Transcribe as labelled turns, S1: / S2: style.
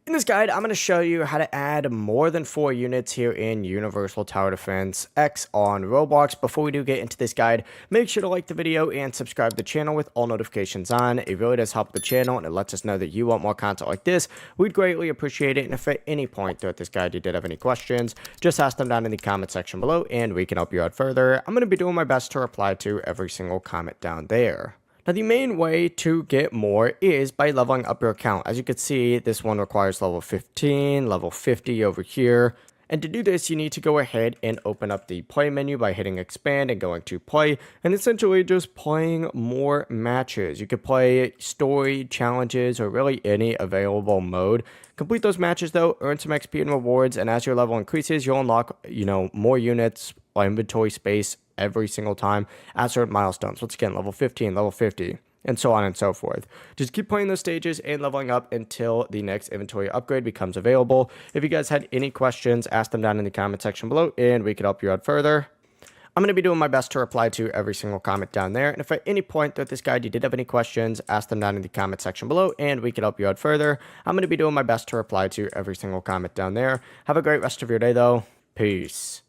S1: In this guide, I'm going to show you how to add more than 4 units here in Universal Tower Defense X on Roblox. Before we do get into this guide, make sure to like the video and subscribe to the channel with all notifications on. It really does help the channel and it lets us know that you want more content like this. We'd greatly appreciate it. And if at any point throughout this guide you did have any questions, just ask them down in the comment section below and we can help you out further. I'm going to be doing my best to reply to every single comment down there. Now, the main way to get more is by leveling up your account. As you can see, this one requires level 15, level 50 over here. And to do this, you need to go ahead and open up the play menu by hitting expand and going to play, and essentially just playing more matches. You could play story, challenges, or really any available mode. Complete those matches though, earn some XP and rewards, and as your level increases, you'll unlock, more units, inventory space every single time at certain milestones. Once again, level 15, level 50, and so on and so forth. Just keep playing those stages and leveling up until the next inventory upgrade becomes available. If you guys had any questions, ask them down in the comment section below and we can help you out further. I'm going to be doing my best to reply to every single comment down there. And if at any point throughout this guide you did have any questions, ask them down in the comment section below and we can help you out further. I'm going to be doing my best to reply to every single comment down there. Have a great rest of your day though. Peace.